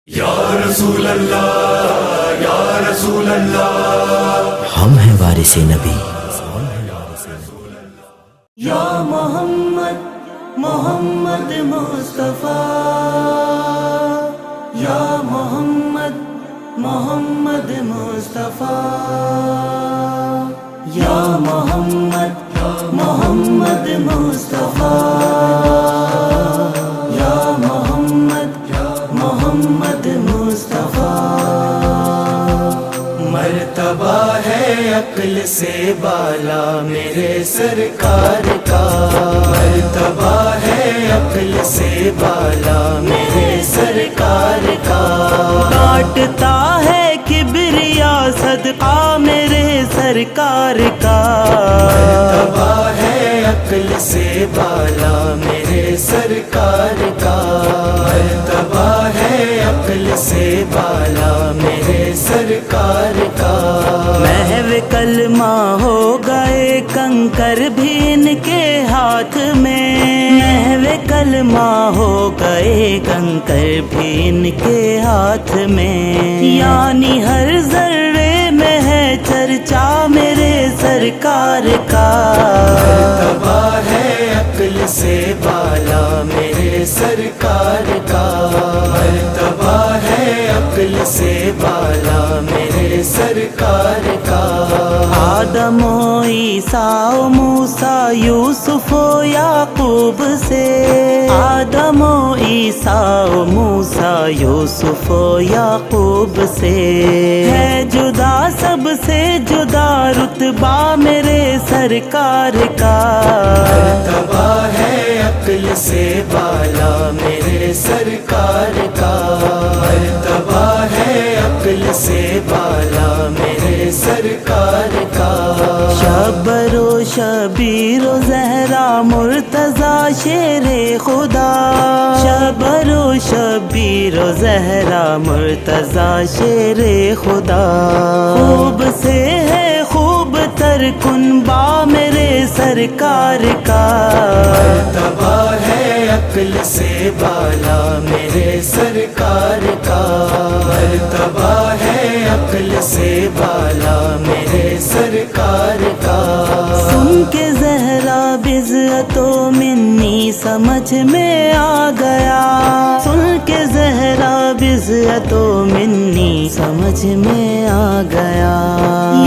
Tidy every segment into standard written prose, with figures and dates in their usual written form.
یا رسول اللہ یا رسول اللہ، ہم ہیں وارث نبی۔ یا محمد محمد مصطفیٰ، یا محمد محمد مصطفیٰ، یا محمد محمد مصطفیٰ، یا محمد محمد مصطفیٰ۔ مرتبہ ہے عقل سے بالا میرے سرکار کا، مرتبہ ہے عقل سے بالا میرے سرکار کا، کاٹتا ہے کبریا صدقہ میرے سرکار کا، مرتبہ ہے عقل سے بالا میرے سرکار کا، مرتبہ ہے عقل سے بالا میرے سرکار کا۔ محو کلمہ ہو گئے کنکر بھی ان کے ہاتھ میں، محو کلمہ ہو گئے کنکر بھی ان کے ہاتھ میں، یعنی ہر ذرے میں ہے چرچا میرے سرکار کا، مرتبہ ہے عقل سے بالا میرے سرکار کا، مرتبہ ہے عقل سے بالا میرے سرکار کا۔ آدم و عیسیٰ و موسیٰ یوسف و یعقوب سے، آدم و عیسیٰ و موسیٰ یوسف و یعقوب سے، ہے جدا سب سے جدا رتبہ میرے سرکار کا، مرتبہ ہے عقل سے بالا میرے سرکار کا، مرتبہ ہے عقل سے بالا میرے سرکار کا۔ شبر و شبیر و زہرا مرتضی شیر خدا، شبر و شبیر و زہرا مرتضی شیر خدا، خوب سے ہے خوب تر کنبا میرے سرکار کا، مرتبہ ہے عقل سے بالا میرے سرکار کا، مرتبہ ہے عقل سے بالا میرے سرکار کا۔ سن کے زہرا بضعت و منی سمجھ میں آ گیا، سن کے زہرا بضعت و منی سمجھ میں آ گیا،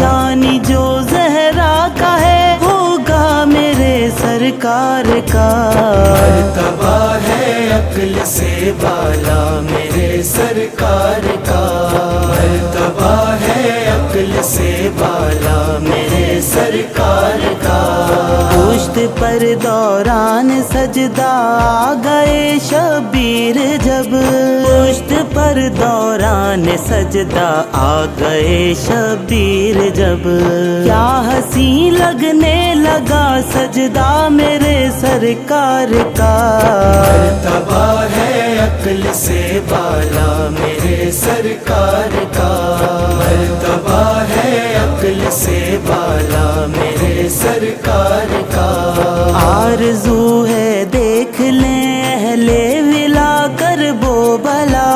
یعنی جو زہرا کا ہے ہوگا میرے سرکار کا، مرتبہ ہے عقل سے بالا میرے سرکار کا، مرتبہ ہے عقل سے بالا میرے سرکار کا۔ پشت پر دوران سجدہ آ گئے شبیر جب، پشت پر دوران سجدہ آ گئے شبیر جب، کیا حسین لگنے لگا سجدہ میرے سرکار کا، مرتبہ ہے عقل سے بالا میرے سرکار کا، مرتبہ ہے عقل سے بالا میرے سرکار کا۔ آرزو ہے دیکھ لیں اہل ولا کر بو بلا،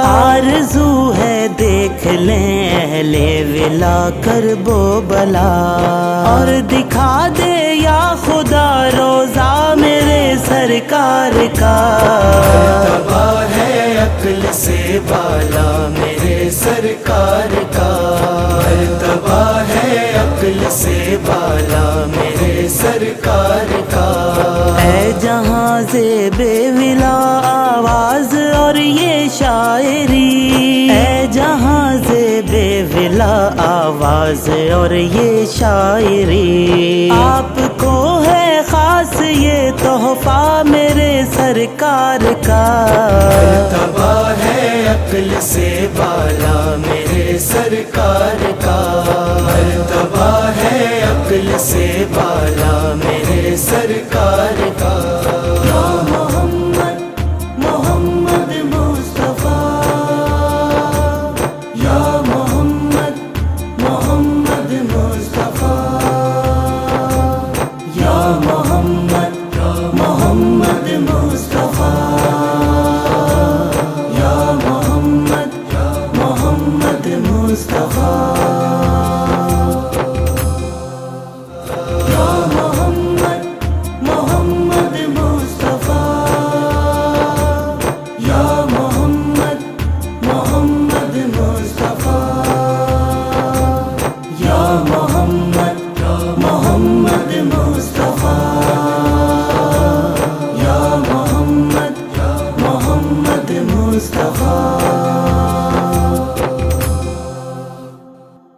آرزو ہے دیکھ لیں اہل ولا کر بو بلا، اور دکھا دے یا خدا روزہ میرے سرکار کا، مرتبہ ہے عقل سے بالا میرے سرکار کا، مرتبہ ہے عقل سے بالا میرے سرکار کا۔ اے جہاں زیب ولا آواز اور یہ شاعری، اے جہاں زیب ولا آواز اور یہ شاعری، آپ کو ہے خاص یہ تحفہ میرے سرکار کا، مرتبہ ہے عقل سے بالا میرے سرکار کا، مرتبہ ہے عقل سے بالا میرے سرکار